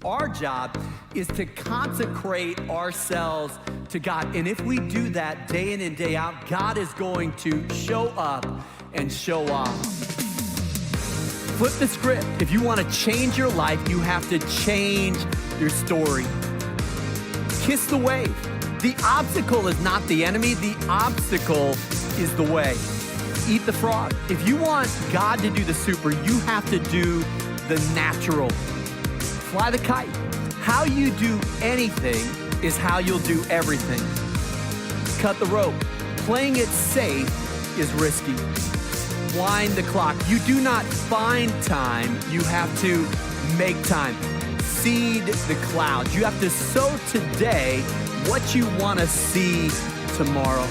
Our job is to consecrate ourselves to God. And if we do that day in and day out, God is going to show up and show off. Flip the script. If you want to change your life, you have to change your story. Kiss the wave. The obstacle is not the enemy. The obstacle is the way. Eat the frog. If you want God to do the super, you have to do the natural. Fly the kite. How you do anything is how you'll do everything. Cut the rope. Playing it safe is risky. Wind the clock. You do not find time. You have to make time. Seed the clouds. You have to sow today what you want to see tomorrow.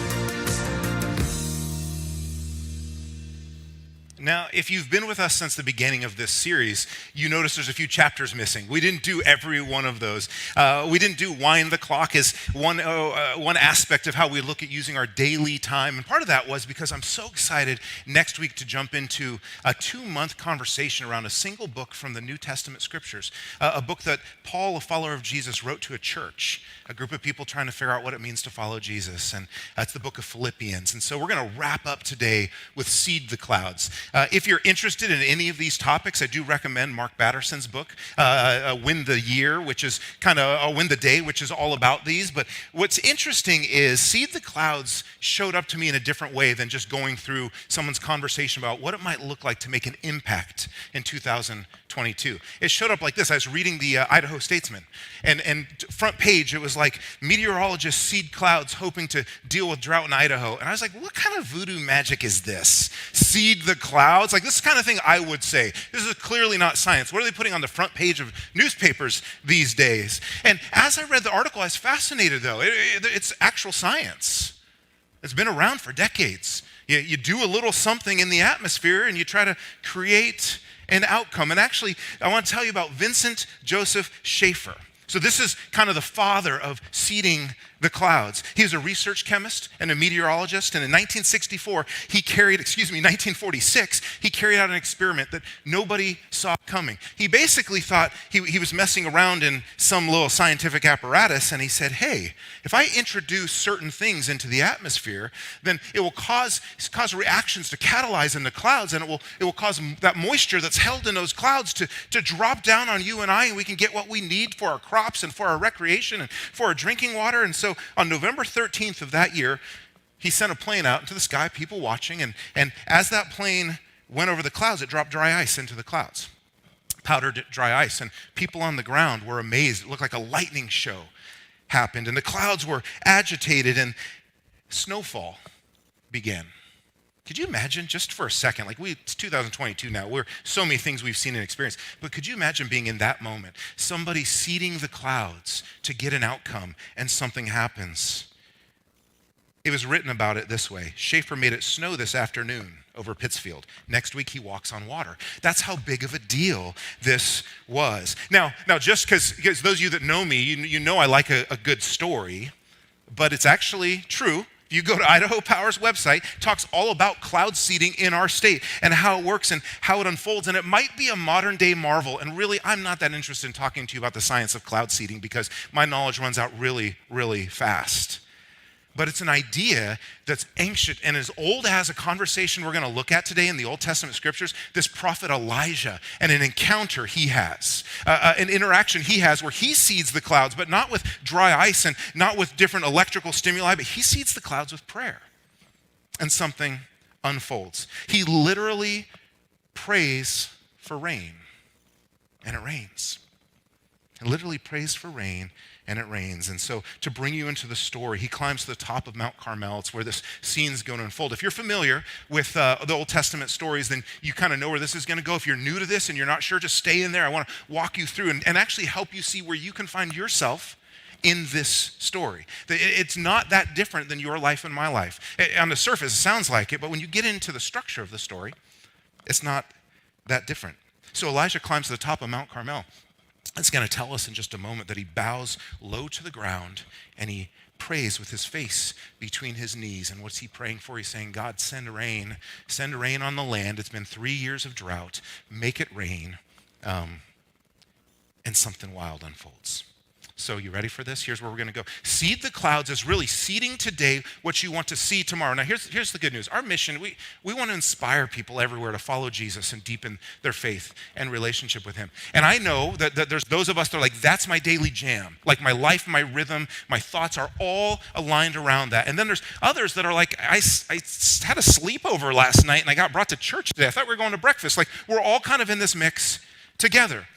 Now, if you've been with us since the beginning of this series, you notice there's a few chapters missing. We didn't do every one of those. We didn't do wind the clock as one aspect of how we look at using our daily time. And part of that was because I'm so excited next week to jump into a 2-month conversation around a single book from the New Testament scriptures, a book that Paul, a follower of Jesus, wrote to a church, a group of people trying to figure out what it means to follow Jesus. And that's the book of Philippians. And so we're going to wrap up today with Seed the Clouds. If you're interested in any of these topics, I do recommend Mark Batterson's book, Win the Year, which is kind of Win the Day, which is all about these. But what's interesting is Seed the Clouds showed up to me in a different way than just going through someone's conversation about what it might look like to make an impact in 2022. It showed up like this. I was reading the Idaho Statesman, and front page, it was like, meteorologists seed clouds hoping to deal with drought in Idaho. And I was like, what kind of voodoo magic is this? Seed the clouds? Like, this is the kind of thing I would say. This is clearly not science. What are they putting on the front page of newspapers these days? And as I read the article, I was fascinated, though. It's actual science. It's been around for decades. You do a little something in the atmosphere, and you try to create an outcome. And actually, I want to tell you about Vincent Joseph Schaefer. So this is kind of the father of seeding the clouds. He was a research chemist and a meteorologist, and in 1946, he carried out an experiment that nobody saw coming. He basically thought he was messing around in some little scientific apparatus, and he said, hey, if I introduce certain things into the atmosphere, then it will cause reactions to catalyze in the clouds, and it will cause that moisture that's held in those clouds to drop down on you and I, and we can get what we need for our crops and for our recreation and for our drinking water. And so on November 13th of that year, he sent a plane out into the sky, people watching, and as that plane went over the clouds, it dropped dry ice into the clouds, powdered dry ice, and people on the ground were amazed. It looked like a lightning show happened, and the clouds were agitated, and snowfall began. Could you imagine, just for a second, it's 2022 now, we're so many things we've seen and experienced, but could you imagine being in that moment, somebody seeding the clouds to get an outcome, and something happens? It was written about it this way: Schaefer made it snow this afternoon over Pittsfield. Next week, he walks on water. That's how big of a deal this was. Now just because those of you that know me, you know I like a good story, but it's actually true. You go to Idaho Power's website, it talks all about cloud seeding in our state and how it works and how it unfolds. And it might be a modern day marvel. And really, I'm not that interested in talking to you about the science of cloud seeding because my knowledge runs out really, really fast. But it's an idea that's ancient and as old as a conversation we're going to look at today in the Old Testament scriptures, this prophet Elijah and an encounter he has, an interaction he has where he seeds the clouds, but not with dry ice and not with different electrical stimuli, but he seeds the clouds with prayer. And something unfolds. He literally prays for rain, and it rains. He literally prays for rain, and it rains. And so to bring you into the story, he climbs to the top of Mount Carmel. It's where this scene's going to unfold. If you're familiar with the Old Testament stories, then you kind of know where this is going to go. If you're new to this and you're not sure, just stay in there. I want to walk you through and actually help you see where you can find yourself in this story. It's not that different than your life and my life. On the surface, it sounds like it, but when you get into the structure of the story, it's not that different. So Elijah climbs to the top of Mount Carmel. It's going to tell us in just a moment that he bows low to the ground and he prays with his face between his knees. And what's he praying for? He's saying, God, send rain on the land. It's been 3 years of drought. Make it rain. and something wild unfolds. So you ready for this? Here's where we're going to go. Seed the clouds is really seeding today what you want to see tomorrow. Now, here's the good news. Our mission, we want to inspire people everywhere to follow Jesus and deepen their faith and relationship with him. And I know that there's those of us that are like, that's my daily jam. Like my life, my rhythm, my thoughts are all aligned around that. And then there's others that are like, I had a sleepover last night and I got brought to church today. I thought we were going to breakfast. Like we're all kind of in this mix together.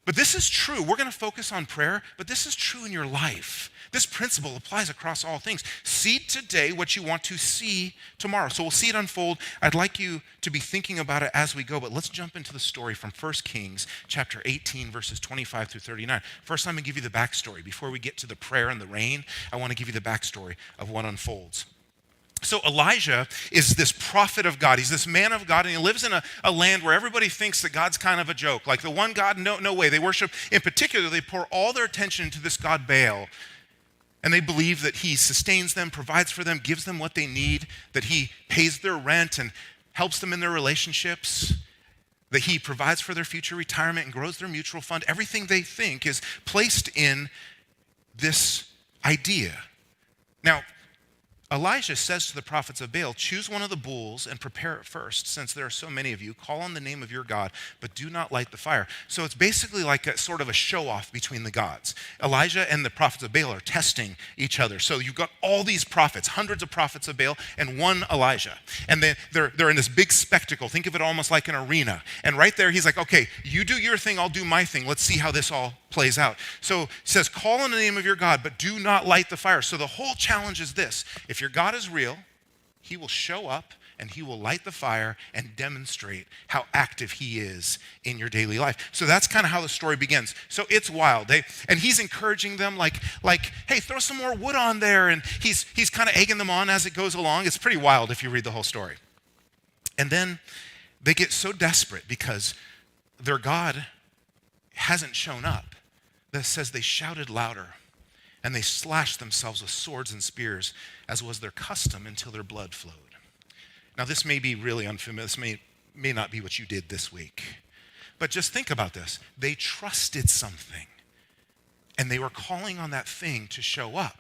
But this is true. We're going to focus on prayer, but this is true in your life. This principle applies across all things. Seed today what you want to see tomorrow. So we'll see it unfold. I'd like you to be thinking about it as we go, but let's jump into the story from 1 Kings chapter 18, verses 25 through 39. First, I'm going to give you the backstory. Before we get to the prayer and the rain, I want to give you the backstory of what unfolds. So Elijah is this prophet of God. He's this man of God, and he lives in a land where everybody thinks that God's kind of a joke. Like the one God, no way. They worship, in particular, they pour all their attention into this God Baal. And they believe that he sustains them, provides for them, gives them what they need, that he pays their rent and helps them in their relationships, that he provides for their future retirement and grows their mutual fund. Everything they think is placed in this idea. Now, Elijah says to the prophets of Baal, choose one of the bulls and prepare it first, since there are so many of you. Call on the name of your God, but do not light the fire. So it's basically like a sort of a show-off between the gods. Elijah and the prophets of Baal are testing each other. So you've got all these prophets, hundreds of prophets of Baal, and one Elijah. And they're in this big spectacle. Think of it almost like an arena. And right there, he's like, okay, you do your thing, I'll do my thing. Let's see how this all plays out. So it says, call on the name of your God, but do not light the fire. So the whole challenge is this. If your God is real, he will show up and he will light the fire and demonstrate how active he is in your daily life. So that's kind of how the story begins. So it's wild. And he's encouraging them like, hey, throw some more wood on there. And he's kind of egging them on as it goes along. It's pretty wild if you read the whole story. And then they get so desperate because their God hasn't shown up. That says they shouted louder and they slashed themselves with swords and spears, as was their custom, until their blood flowed. Now, this may be really unfamiliar. This may not be what you did this week. But just think about this. They trusted something, and they were calling on that thing to show up,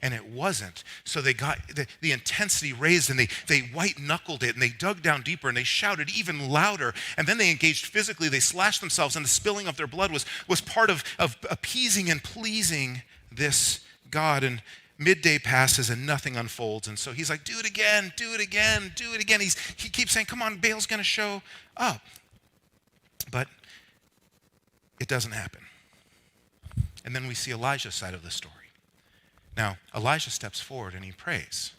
and it wasn't. So they got the intensity raised, and they white-knuckled it, and they dug down deeper, and they shouted even louder, and then they engaged physically. They slashed themselves, and the spilling of their blood was part of appeasing and pleasing this God. And midday passes and nothing unfolds, and so he's like, do it again, do it again, do it again. He keeps saying, come on, Baal's going to show up. But it doesn't happen. And then we see Elijah's side of the story. Now, Elijah steps forward and he prays,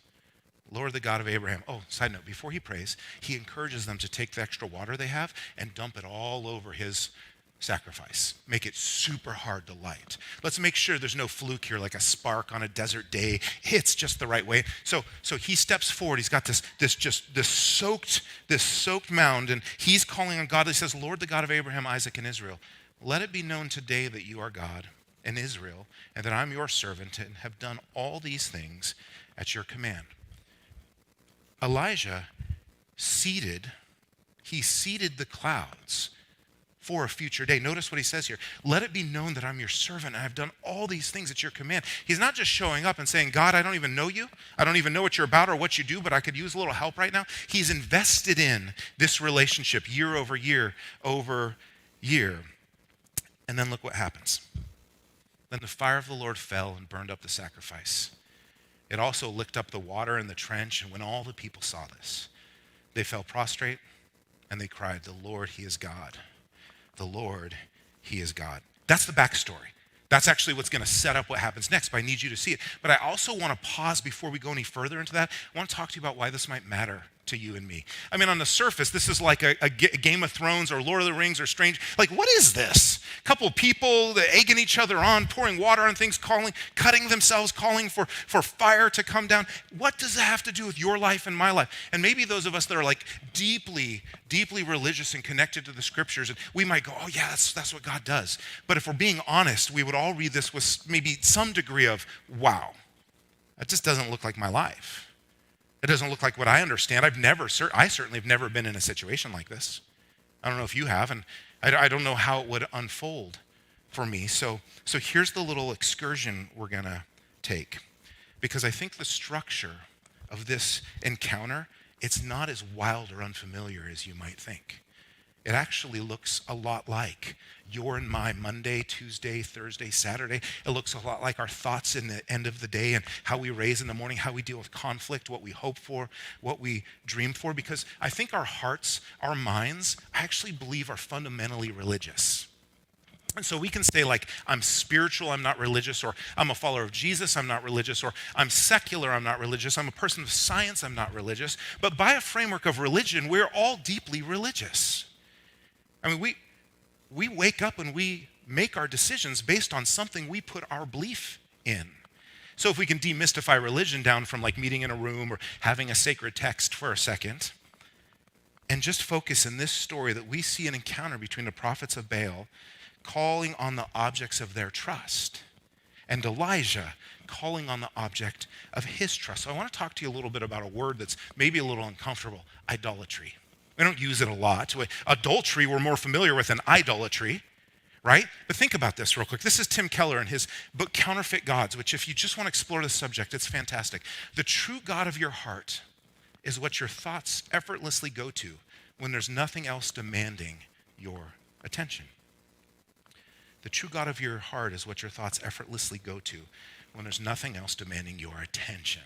Lord, the God of Abraham. Oh, side note, before he prays, he encourages them to take the extra water they have and dump it all over his sacrifice. Make it super hard to light. Let's make sure there's no fluke here, like a spark on a desert day. It's just the right way. So he steps forward. He's got this soaked mound, and he's calling on God. He says, Lord, the God of Abraham, Isaac, and Israel, let it be known today that you are God in Israel, and that I'm your servant and have done all these things at your command. Elijah seeded the clouds for a future day. Notice what he says here. Let it be known that I'm your servant and I've done all these things at your command. He's not just showing up and saying, God, I don't even know you. I don't even know what you're about or what you do, but I could use a little help right now. He's invested in this relationship year over year over year. And then look what happens. Then the fire of the Lord fell and burned up the sacrifice. It also licked up the water in the trench, and when all the people saw this, they fell prostrate and they cried, the Lord, he is God. The Lord, he is God. That's the backstory. That's actually what's going to set up what happens next, but I need you to see it. But I also want to pause before we go any further into that. I want to talk to you about why this might matter to you and me. I mean, on the surface, this is like a Game of Thrones or Lord of the Rings or Strange. Like, what is this? A couple of people egging each other on, pouring water on things, cutting themselves, calling for fire to come down. What does that have to do with your life and my life? And maybe those of us that are like deeply, deeply religious and connected to the scriptures, and we might go, oh yeah, that's what God does. But if we're being honest, we would all read this with maybe some degree of, wow, that just doesn't look like my life. It doesn't look like what I understand. I certainly have never been in a situation like this. I don't know if you have, and I don't know how it would unfold for me. So here's the little excursion we're going to take, because I think the structure of this encounter, it's not as wild or unfamiliar as you might think. It actually looks a lot like your and my Monday, Tuesday, Thursday, Saturday. It looks a lot like our thoughts in the end of the day and how we raise in the morning, how we deal with conflict, what we hope for, what we dream for. Because I think our hearts, our minds, I actually believe are fundamentally religious. And so we can say like, I'm spiritual, I'm not religious, or I'm a follower of Jesus, I'm not religious, or I'm secular, I'm not religious, I'm a person of science, I'm not religious. But by a framework of religion, we're all deeply religious. I mean, we wake up and we make our decisions based on something we put our belief in. So if we can demystify religion down from like meeting in a room or having a sacred text for a second, and just focus in this story that we see an encounter between the prophets of Baal calling on the objects of their trust, and Elijah calling on the object of his trust. So I want to talk to you a little bit about a word that's maybe a little uncomfortable: idolatry. We don't use it a lot. Adultery we're more familiar with than idolatry, right? But think about this real quick. This is Tim Keller in his book, Counterfeit Gods, which if you just want to explore the subject, it's fantastic. The true God of your heart is what your thoughts effortlessly go to when there's nothing else demanding your attention. The true God of your heart is what your thoughts effortlessly go to when there's nothing else demanding your attention.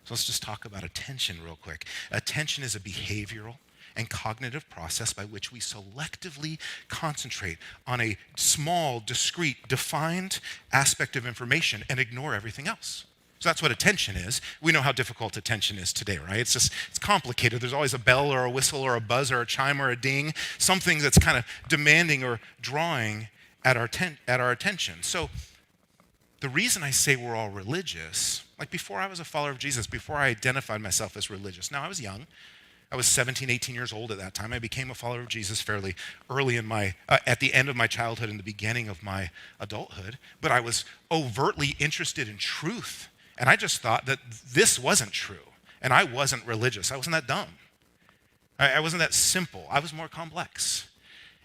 So let's just talk about attention real quick. Attention is a behavioral and cognitive process by which we selectively concentrate on a small, discrete, defined aspect of information and ignore everything else. So that's what attention is. We know how difficult attention is today, right? It's complicated. There's always a bell or a whistle or a buzz or a chime or a ding, something that's kind of demanding or drawing at our attention. So the reason I say we're all religious, like before I was a follower of Jesus, before I identified myself as religious, now I was young. I was 17, 18 years old at that time. I became a follower of Jesus fairly early in at the end of my childhood and the beginning of my adulthood. But I was overtly interested in truth. And I just thought that this wasn't true. And I wasn't religious. I wasn't that dumb. I wasn't that simple. I was more complex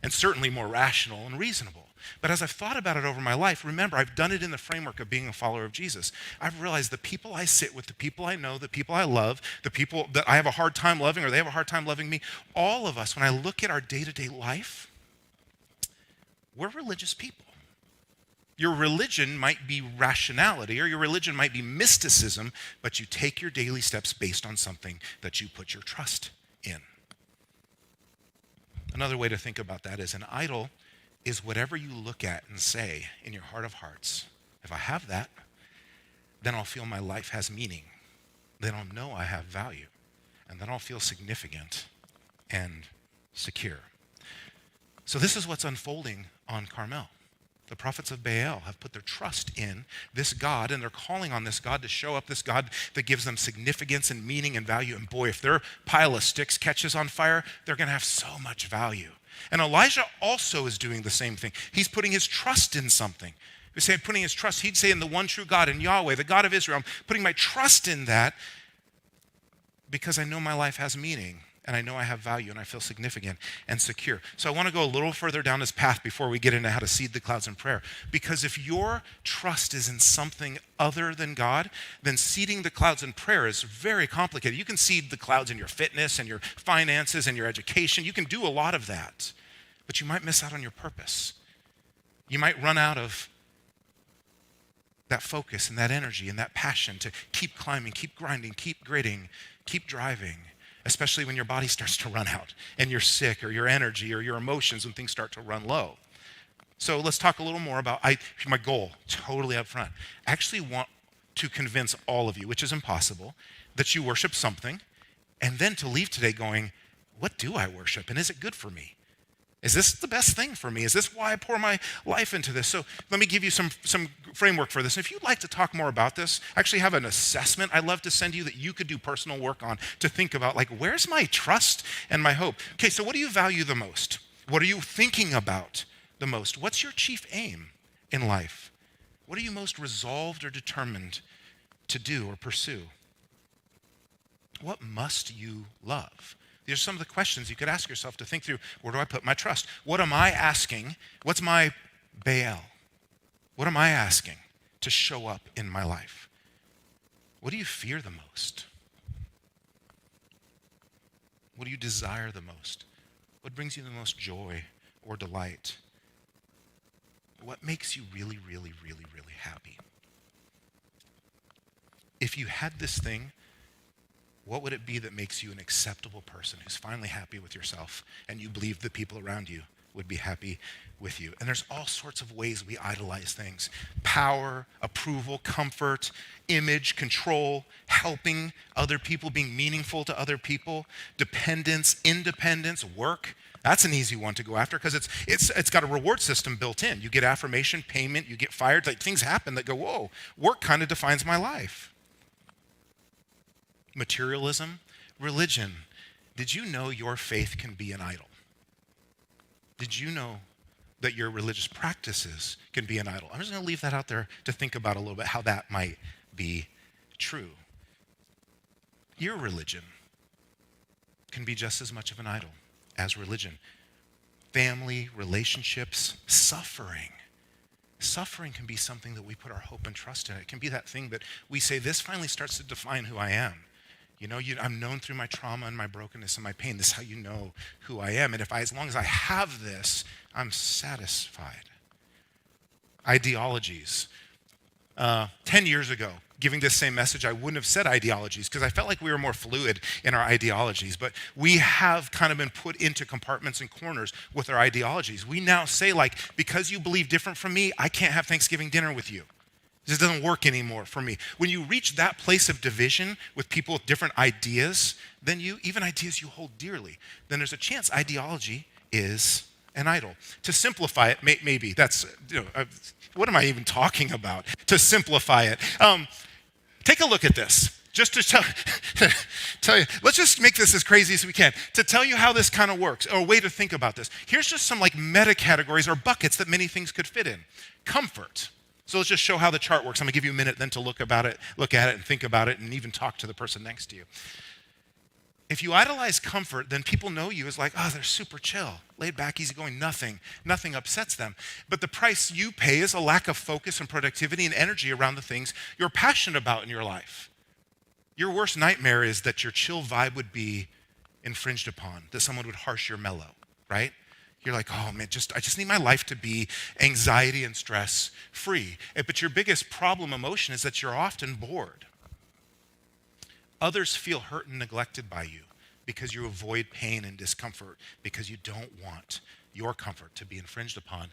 and certainly more rational and reasonable. But as I've thought about it over my life, remember, I've done it in the framework of being a follower of Jesus. I've realized the people I sit with, the people I know, the people I love, the people that I have a hard time loving or they have a hard time loving me, all of us, when I look at our day-to-day life, we're religious people. Your religion might be rationality or your religion might be mysticism, but you take your daily steps based on something that you put your trust in. Another way to think about that is an idol is whatever you look at and say in your heart of hearts, if I have that, then I'll feel my life has meaning. Then I'll know I have value. And then I'll feel significant and secure. So this is what's unfolding on Carmel. The prophets of Baal have put their trust in this God, and they're calling on this God to show up, this God that gives them significance and meaning and value. And boy, if their pile of sticks catches on fire, they're going to have so much value. And Elijah also is doing the same thing. He's putting his trust in something. He'd say putting his trust, he'd say in the one true God, in Yahweh, the God of Israel. I'm putting my trust in that because I know my life has meaning and I know I have value and I feel significant and secure. So I want to go a little further down this path before we get into how to seed the clouds in prayer. Because if your trust is in something other than God, then seeding the clouds in prayer is very complicated. You can seed the clouds in your fitness and your finances and your education. You can do a lot of that, but you might miss out on your purpose. You might run out of that focus and that energy and that passion to keep climbing, keep grinding, keep gritting, keep driving. Especially when your body starts to run out and you're sick, or your energy or your emotions when things start to run low. So let's talk a little more about my goal, totally up front. I actually want to convince all of you, which is impossible, that you worship something, and then to leave today going, what do I worship, and is it good for me? Is this the best thing for me? Is this why I pour my life into this? So let me give you some framework for this. If you'd like to talk more about this, I actually have an assessment I'd love to send you that you could do personal work on to think about, like, where's my trust and my hope? Okay, so what do you value the most? What are you thinking about the most? What's your chief aim in life? What are you most resolved or determined to do or pursue? What must you love? These are some of the questions you could ask yourself to think through. Where do I put my trust? What am I asking? What's my Baal? What am I asking to show up in my life? What do you fear the most? What do you desire the most? What brings you the most joy or delight? What makes you really, really, really, really happy? If you had this thing, what would it be that makes you an acceptable person who's finally happy with yourself and you believe the people around you would be happy with you? And there's all sorts of ways we idolize things. Power, approval, comfort, image, control, helping other people, being meaningful to other people, dependence, independence, work. That's an easy one to go after because it's got a reward system built in. You get affirmation, payment, you get fired. Like things happen that go, whoa, work kind of defines my life. Materialism, religion. Did you know your faith can be an idol? Did you know that your religious practices can be an idol? I'm just going to leave that out there to think about a little bit how that might be true. Your religion can be just as much of an idol as religion. Family, relationships, suffering. Suffering can be something that we put our hope and trust in. It can be that thing that we say, this finally starts to define who I am. You know, I'm known through my trauma and my brokenness and my pain. This is how you know who I am. And as long as I have this, I'm satisfied. Ideologies. 10 years ago, giving this same message, I wouldn't have said ideologies because I felt like we were more fluid in our ideologies. But we have kind of been put into compartments and corners with our ideologies. We now say, like, because you believe different from me, I can't have Thanksgiving dinner with you. This doesn't work anymore for me. When you reach that place of division with people with different ideas, then even ideas you hold dearly, then there's a chance ideology is an idol. To simplify it, maybe that's, what am I even talking about? To simplify it. Take a look at this. Just to tell you, let's just make this as crazy as we can. To tell you how this kind of works, or a way to think about this. Here's just some like meta categories or buckets that many things could fit in. Comfort. So let's just show how the chart works. I'm going to give you a minute then to look at it and think about it and even talk to the person next to you. If you idolize comfort, then people know you as like, oh, they're super chill, laid back, easygoing, nothing upsets them. But the price you pay is a lack of focus and productivity and energy around the things you're passionate about in your life. Your worst nightmare is that your chill vibe would be infringed upon, that someone would harsh your mellow, right? You're like, oh man, I just need my life to be anxiety and stress free. But your biggest problem emotion is that you're often bored. Others feel hurt and neglected by you because you avoid pain and discomfort because you don't want your comfort to be infringed upon.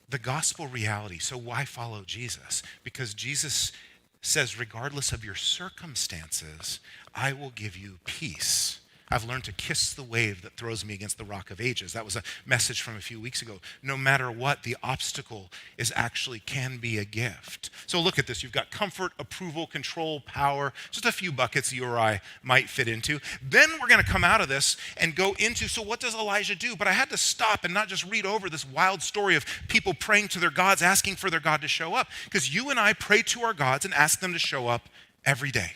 The gospel reality, so why follow Jesus? Because Jesus says, regardless of your circumstances, I will give you peace. I've learned to kiss the wave that throws me against the rock of ages. That was a message from a few weeks ago. No matter what, the obstacle can be a gift. So look at this. You've got comfort, approval, control, power, just a few buckets you or I might fit into. Then we're going to come out of this and go into, so what does Elijah do? But I had to stop and not just read over this wild story of people praying to their gods, asking for their God to show up. Because you and I pray to our gods and ask them to show up every day.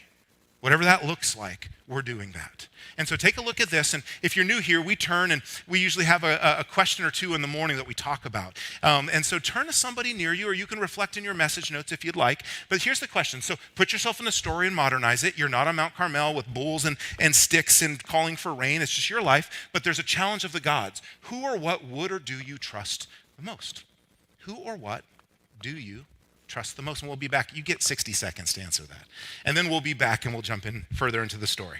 Whatever that looks like, we're doing that. And so take a look at this, and if you're new here, we turn and we usually have a question or two in the morning that we talk about. And so turn to somebody near you, or you can reflect in your message notes if you'd like. But here's the question. So put yourself in the story and modernize it. You're not on Mount Carmel with bulls and sticks and calling for rain. It's just your life. But there's a challenge of the gods. Who or what would or do you trust the most? Who or what do you trust the most? And we'll be back. You get 60 seconds to answer that. And then we'll be back and we'll jump in further into the story.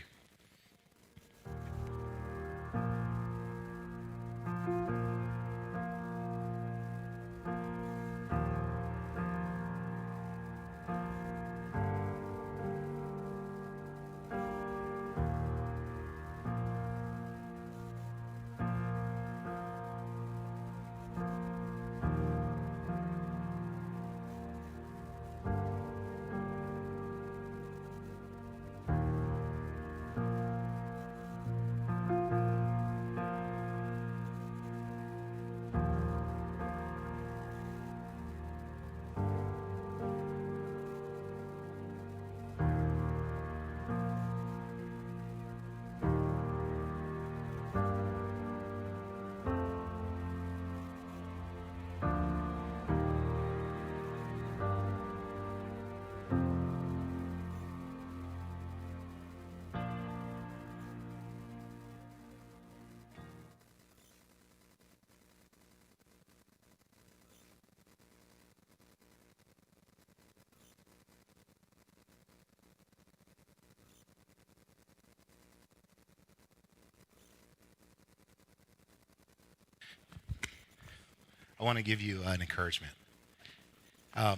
I want to give you an encouragement.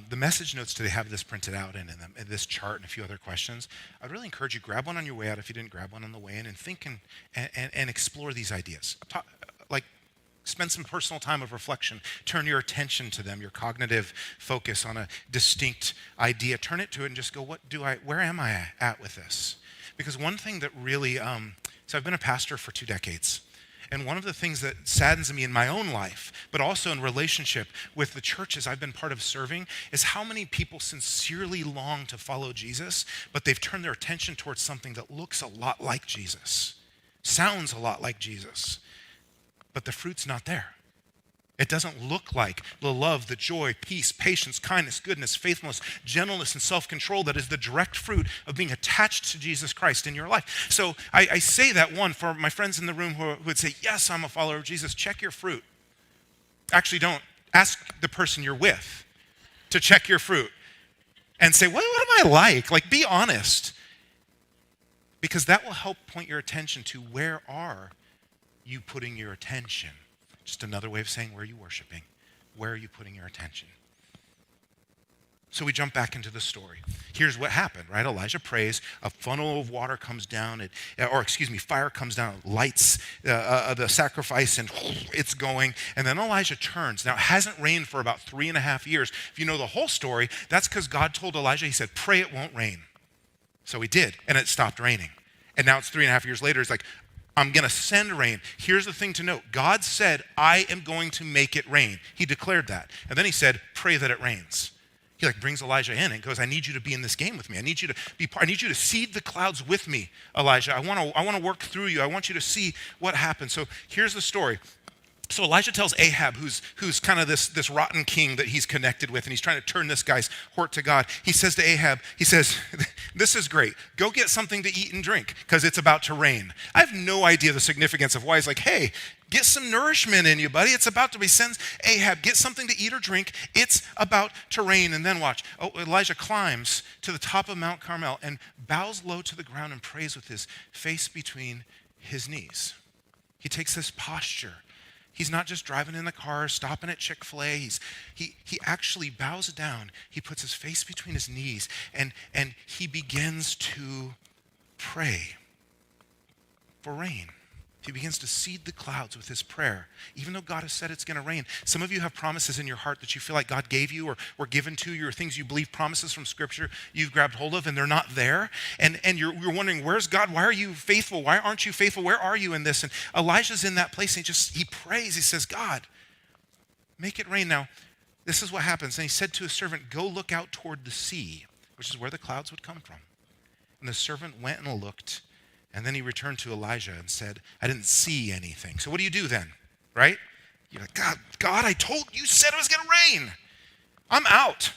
The message notes today have this printed out and in this chart and a few other questions. I'd really encourage you, grab one on your way out if you didn't grab one on the way in, and think and explore these ideas. Spend some personal time of reflection. Turn your attention to them, your cognitive focus on a distinct idea. Turn it to it and just go, where am I at with this? Because one thing that really, so I've been a pastor for 2 decades. And one of the things that saddens me in my own life, but also in relationship with the churches I've been part of serving, is how many people sincerely long to follow Jesus, but they've turned their attention towards something that looks a lot like Jesus, sounds a lot like Jesus, but the fruit's not there. It doesn't look like the love, the joy, peace, patience, kindness, goodness, faithfulness, gentleness, and self-control that is the direct fruit of being attached to Jesus Christ in your life. So I say that, one, for my friends in the room who would say, yes, I'm a follower of Jesus, check your fruit. Actually, don't. Ask the person you're with to check your fruit and say, what am I like? Like, be honest. Because that will help point your attention to where are you putting your attention. Just another way of saying, where are you worshiping? Where are you putting your attention? So we jump back into the story. Here's what happened, right? Elijah prays, a funnel of water comes down, fire comes down, lights the sacrifice, and it's going. And then Elijah turns. Now, it hasn't rained for about 3.5 years. If you know the whole story, that's because God told Elijah, he said, pray it won't rain. So he did, and it stopped raining. And now it's 3.5 years later, it's like, I'm going to send rain. Here's the thing to note. God said, I am going to make it rain. He declared that. And then he said, pray that it rains. He brings Elijah in and goes, I need you to be in this game with me. I need you to seed the clouds with me, Elijah. I want to work through you. I want you to see what happens. So here's the story. So Elijah tells Ahab, who's kind of this rotten king that he's connected with, and he's trying to turn this guy's heart to God. He says to Ahab, he says, this is great. Go get something to eat and drink because it's about to rain. I have no idea the significance of why he's like, hey, get some nourishment in you, buddy. It's about to be. Sends Ahab, get something to eat or drink. It's about to rain. And then watch. Elijah climbs to the top of Mount Carmel and bows low to the ground and prays with his face between his knees. He takes this posture. He's not just driving in the car, stopping at Chick-fil-A. He actually bows down. He puts his face between his knees, and he begins to pray for rain. He begins to seed the clouds with his prayer, even though God has said it's going to rain. Some of you have promises in your heart that you feel like God gave you or were given to you, or things you believe, promises from Scripture you've grabbed hold of, and they're not there. And you're wondering, where's God? Why are you faithful? Why aren't you faithful? Where are you in this? And Elijah's in that place, and he prays. He says, God, make it rain. Now, this is what happens. And he said to his servant, go look out toward the sea, which is where the clouds would come from. And the servant went and looked. And then he returned to Elijah and said, I didn't see anything. So what do you do then, right? You're like, God, I told you said it was going to rain. I'm out.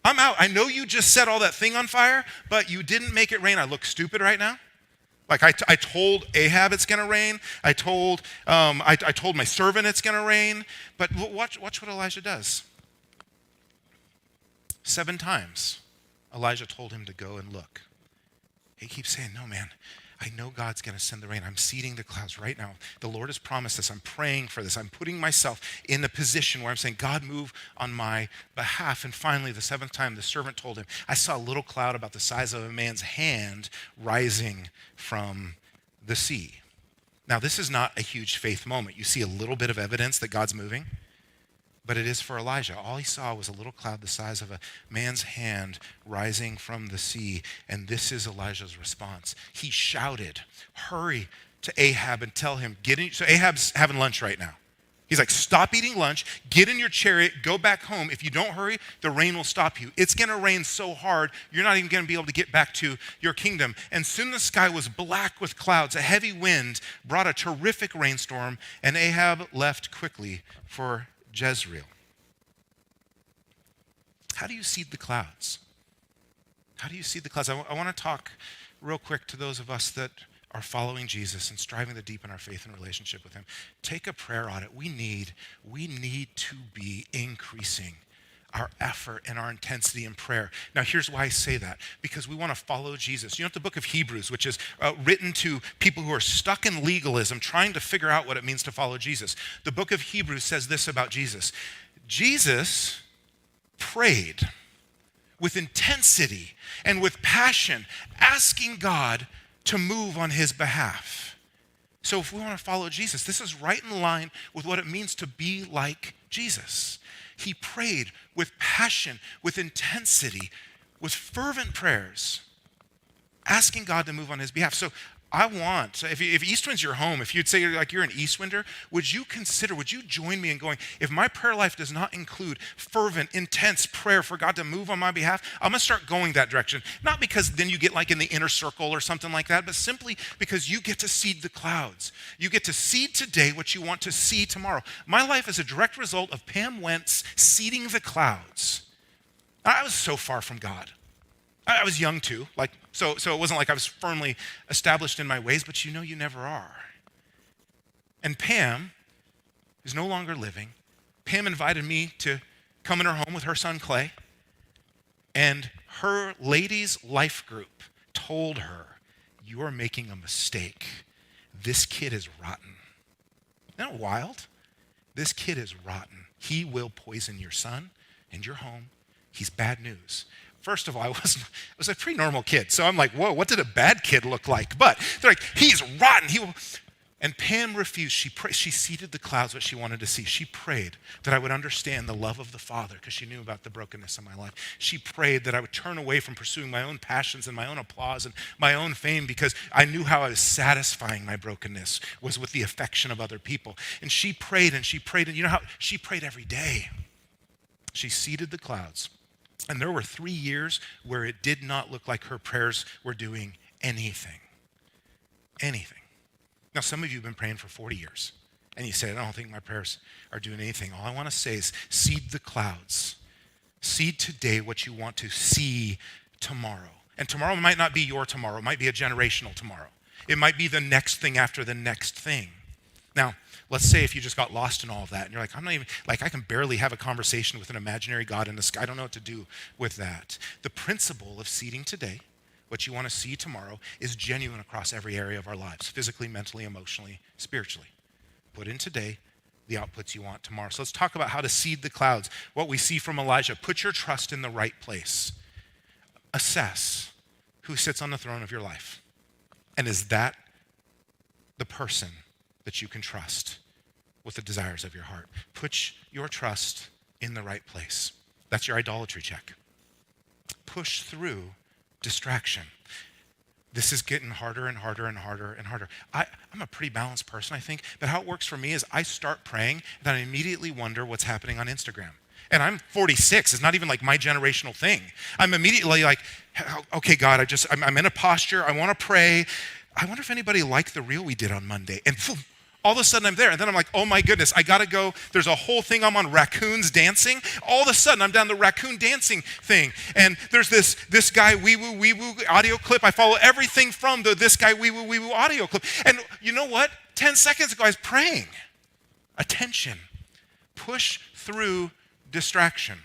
I know you just set all that thing on fire, but you didn't make it rain. I look stupid right now. Like I told Ahab it's going to rain. I told my servant it's going to rain. But watch what Elijah does. 7 times, Elijah told him to go and look. He keeps saying, no, man, I know God's going to send the rain. I'm seeding the clouds right now. The Lord has promised this. I'm praying for this. I'm putting myself in a position where I'm saying, God, move on my behalf. And finally, the 7th time, the servant told him, I saw a little cloud about the size of a man's hand rising from the sea. Now, this is not a huge faith moment. You see a little bit of evidence that God's moving. But it is for Elijah. All he saw was a little cloud the size of a man's hand rising from the sea. And this is Elijah's response. He shouted, hurry to Ahab and tell him, get in. So Ahab's having lunch right now. He's like, stop eating lunch, get in your chariot, go back home. If you don't hurry, the rain will stop you. It's going to rain so hard, you're not even going to be able to get back to your kingdom. And soon the sky was black with clouds. A heavy wind brought a terrific rainstorm, and Ahab left quickly for Jezreel. How do you seed the clouds? How do you seed the clouds? I want to talk real quick to those of us that are following Jesus and striving to deepen our faith and relationship with him. Take a prayer audit. We need to be increasing our effort and our intensity in prayer. Now, here's why I say that. Because we want to follow Jesus. You know, the book of Hebrews, which is written to people who are stuck in legalism, trying to figure out what it means to follow Jesus. The book of Hebrews says this about Jesus. Jesus prayed with intensity and with passion, asking God to move on his behalf. So if we want to follow Jesus, this is right in line with what it means to be like Jesus. He prayed with passion, with intensity, with fervent prayers, asking God to move on his behalf. So I want, if Eastwind's your home, if you'd say like you're an Eastwinder, would you join me in going, if my prayer life does not include fervent, intense prayer for God to move on my behalf, I'm going to start going that direction. Not because then you get like in the inner circle or something like that, but simply because you get to seed the clouds. You get to seed today what you want to see tomorrow. My life is a direct result of Pam Wentz seeding the clouds. I was so far from God. I was young too, so it wasn't like I was firmly established in my ways, but you know you never are. And Pam is no longer living. Pam invited me to come in her home with her son Clay, and her ladies' life group told her, "You are making a mistake. This kid is rotten." Isn't that wild? This kid is rotten. He will poison your son and your home. He's bad news. First of all, I was a pretty normal kid. So I'm like, whoa, what did a bad kid look like? But they're like, he's rotten. And Pam refused. She seeded the clouds what she wanted to see. She prayed that I would understand the love of the Father because she knew about the brokenness of my life. She prayed that I would turn away from pursuing my own passions and my own applause and my own fame because I knew how I was satisfying my brokenness was with the affection of other people. And she prayed, and you know how she prayed every day. She seeded the clouds. And there were 3 years where it did not look like her prayers were doing anything. Anything. Now, some of you have been praying for 40 years, and you say, I don't think my prayers are doing anything. All I want to say is seed the clouds. Seed today what you want to see tomorrow. And tomorrow might not be your tomorrow. It might be a generational tomorrow. It might be the next thing after the next thing. Now, let's say if you just got lost in all of that and you're like, I can barely have a conversation with an imaginary God in the sky. I don't know what to do with that. The principle of seeding today, what you want to see tomorrow, is genuine across every area of our lives, physically, mentally, emotionally, spiritually. Put in today the outputs you want tomorrow. So let's talk about how to seed the clouds. What we see from Elijah, put your trust in the right place. Assess who sits on the throne of your life. And is that the person that you can trust with the desires of your heart? Put your trust in the right place. That's your idolatry check. Push through distraction. This is getting harder and harder and harder and harder. I'm a pretty balanced person, I think, but how it works for me is I start praying and then I immediately wonder what's happening on Instagram. And I'm 46. It's not even like my generational thing. I'm immediately like, okay, God, I'm in a posture. I want to pray. I wonder if anybody liked the reel we did on Monday. And all of a sudden I'm there. And then I'm like, oh my goodness, I got to go. There's a whole thing I'm on, raccoons dancing. All of a sudden I'm down the raccoon dancing thing. And there's this guy, wee woo audio clip. I follow everything from this guy, wee woo audio clip. And you know what? 10 seconds ago I was praying. Attention. Push through distraction.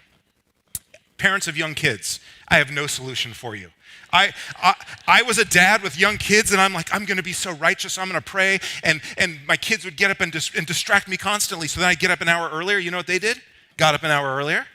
Parents of young kids, I have no solution for you. I was a dad with young kids, and I'm like, I'm going to be so righteous. I'm going to pray, and my kids would get up and distract me constantly. So then I get up an hour earlier. You know what they did? Got up an hour earlier.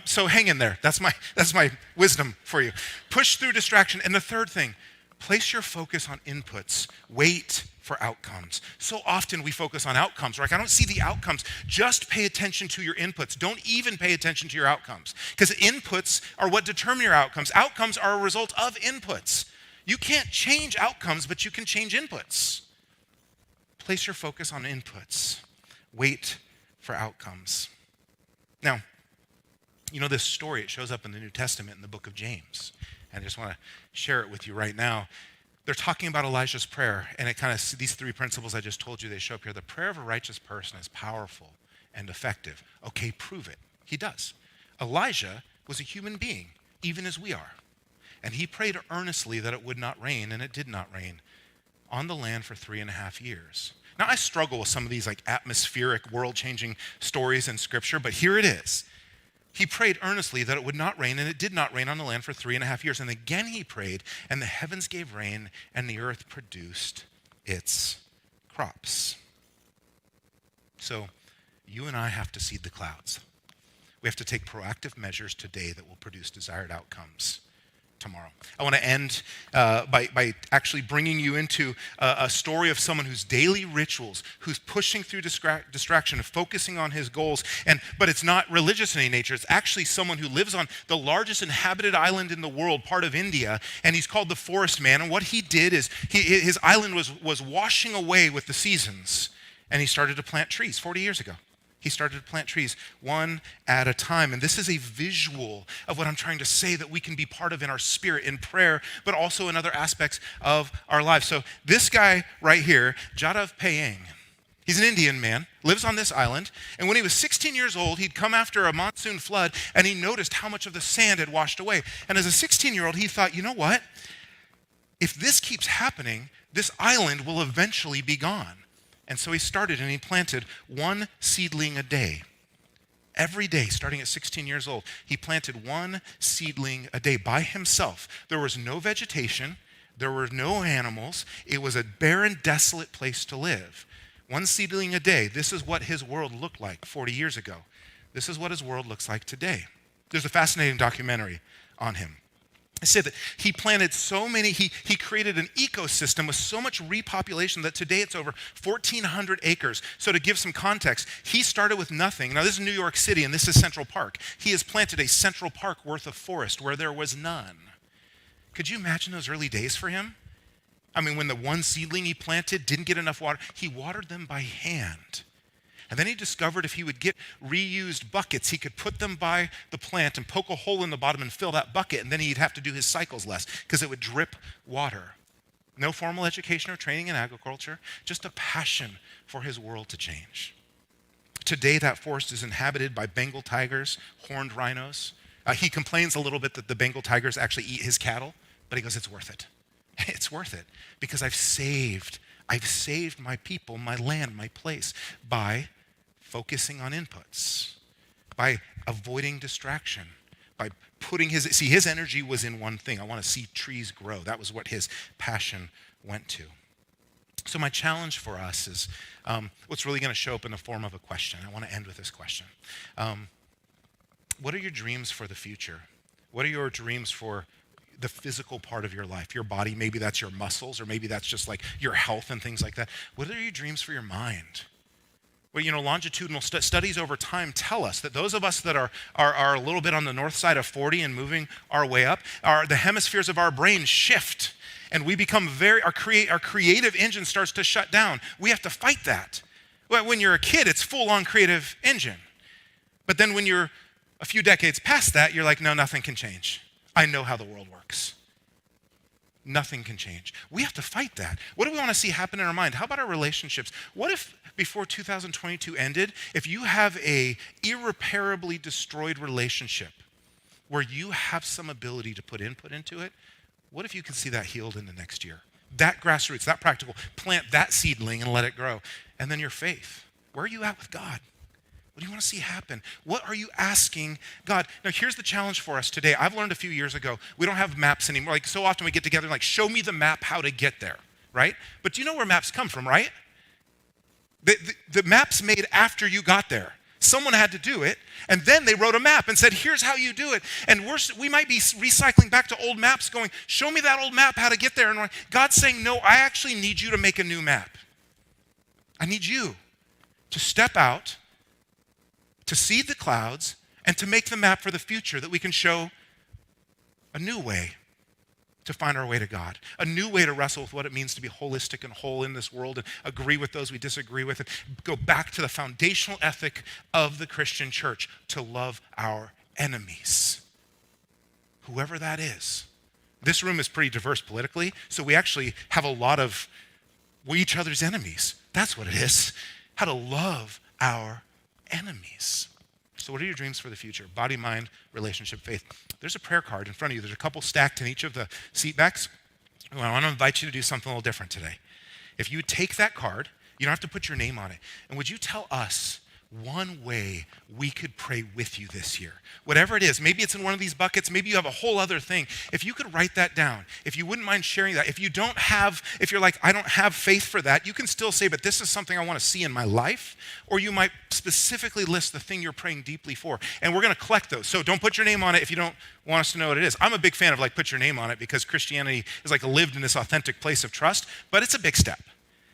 So hang in there. That's my wisdom for you. Push through distraction. And the third thing, place your focus on inputs. Wait for outcomes. So often we focus on outcomes. Like, I don't see the outcomes. Just pay attention to your inputs. Don't even pay attention to your outcomes, because inputs are what determine your outcomes. Outcomes are a result of inputs. You can't change outcomes, but you can change inputs. Place your focus on inputs. Wait for outcomes. Now, you know this story, it shows up in the New Testament in the book of James. And I just want to share it with you right now. They're talking about Elijah's prayer, and it kind of, these 3 principles I just told you, they show up here. The prayer of a righteous person is powerful and effective. Okay, prove it. He does. Elijah was a human being, even as we are. And he prayed earnestly that it would not rain, and it did not rain on the land for 3.5 years. Now, I struggle with some of these like atmospheric, world-changing stories in Scripture, but here it is. He prayed earnestly that it would not rain, and it did not rain on the land for 3.5 years. And again he prayed, and the heavens gave rain, and the earth produced its crops. So you and I have to seed the clouds. We have to take proactive measures today that will produce desired outcomes tomorrow. I want to end by actually bringing you into a story of someone whose daily rituals, who's pushing through distraction and focusing on his goals, but it's not religious in any nature. It's actually someone who lives on the largest inhabited island in the world, part of India, and he's called the Forest Man. And what he did is his island was washing away with the seasons, and he started to plant trees 40 years ago. He started to plant trees one at a time. And this is a visual of what I'm trying to say that we can be part of in our spirit, in prayer, but also in other aspects of our lives. So this guy right here, Jadav Payeng, he's an Indian man, lives on this island. And when he was 16 years old, he'd come after a monsoon flood, and he noticed how much of the sand had washed away. And as a 16-year-old, he thought, you know what? If this keeps happening, this island will eventually be gone. And so he started and he planted one seedling a day. Every day, starting at 16 years old, he planted one seedling a day by himself. There was no vegetation. There were no animals. It was a barren, desolate place to live. One seedling a day. This is what his world looked like 40 years ago. This is what his world looks like today. There's a fascinating documentary on him. I said that he planted so many, he created an ecosystem with so much repopulation that today it's over 1,400 acres. So to give some context, he started with nothing. Now this is New York City and this is Central Park. He has planted a Central Park worth of forest where there was none. Could you imagine those early days for him? I mean, when the one seedling he planted didn't get enough water, he watered them by hand. And then he discovered if he would get reused buckets, he could put them by the plant and poke a hole in the bottom and fill that bucket, and then he'd have to do his cycles less because it would drip water. No formal education or training in agriculture, just a passion for his world to change. Today, that forest is inhabited by Bengal tigers, horned rhinos. He complains a little bit that the Bengal tigers actually eat his cattle, but he goes, it's worth it. It's worth it because I've saved my people, my land, my place by focusing on inputs, by avoiding distraction, by putting his energy was in one thing. I want to see trees grow. That was what his passion went to. So my challenge for us is what's really going to show up in the form of a question. I want to end with this question. What are your dreams for the future? What are your dreams for the physical part of your life, your body? Maybe that's your muscles, or maybe that's just like your health and things like that. What are your dreams for your mind? Well, longitudinal studies over time tell us that those of us that are a little bit on the north side of 40 and moving our way up, the hemispheres of our brain shift, and we become our creative engine starts to shut down. We have to fight that. Well, when you're a kid, it's full-on creative engine. But then when you're a few decades past that, you're like, no, nothing can change. I know how the world works. Nothing can change. We have to fight that. What do we want to see happen in our mind? How about our relationships? What if before 2022 ended, if you have a irreparably destroyed relationship where you have some ability to put input into it, what if you can see that healed in the next year? That grassroots, that practical, plant that seedling and let it grow. And then your faith. Where are you at with God? What do you want to see happen? What are you asking God? Now, here's the challenge for us today. I've learned a few years ago, we don't have maps anymore. Like, so often we get together and like, show me the map how to get there, right? But do you know where maps come from, right? The map's made after you got there. Someone had to do it, and then they wrote a map and said, here's how you do it. And we might be recycling back to old maps going, show me that old map how to get there. And God's saying, no, I actually need you to make a new map. I need you to step out, to seed the clouds, and to make the map for the future that we can show a new way to find our way to God, a new way to wrestle with what it means to be holistic and whole in this world and agree with those we disagree with and go back to the foundational ethic of the Christian church, to love our enemies, whoever that is. This room is pretty diverse politically, so we actually have we're each other's enemies. That's what it is. How to love our enemies. So what are your dreams for the future? Body, mind, relationship, faith. There's a prayer card in front of you. There's a couple stacked in each of the seat backs. I want to invite you to do something a little different today. If you take that card, you don't have to put your name on it. And would you tell us one way we could pray with you this year. Whatever it is, maybe it's in one of these buckets, maybe you have a whole other thing. If you could write that down, if you wouldn't mind sharing that, if you're like, I don't have faith for that, you can still say, but this is something I want to see in my life. Or you might specifically list the thing you're praying deeply for. And we're going to collect those. So don't put your name on it if you don't want us to know what it is. I'm a big fan of like, put your name on it because Christianity is like lived in this authentic place of trust, but it's a big step.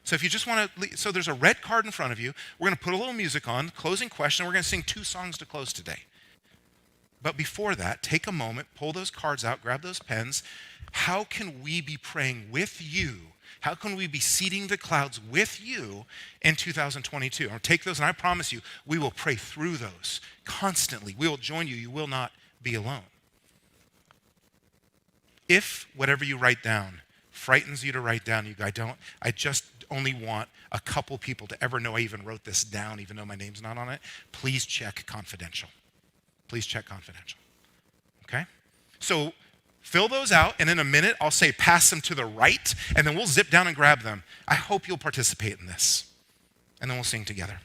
So if you just want to, so there's a red card in front of you. We're going to put a little music on, closing question. We're going to sing 2 songs to close today. But before that, take a moment, pull those cards out, grab those pens. How can we be praying with you? How can we be seeding the clouds with you in 2022? I'll take those, and I promise you, we will pray through those constantly. We will join you. You will not be alone. If whatever you write down frightens you to write down, I just only want a couple people to ever know I even wrote this down, even though my name's not on it, please check confidential. Please check confidential. Okay? So fill those out, and in a minute, I'll say pass them to the right, and then we'll zip down and grab them. I hope you'll participate in this, and then we'll sing together.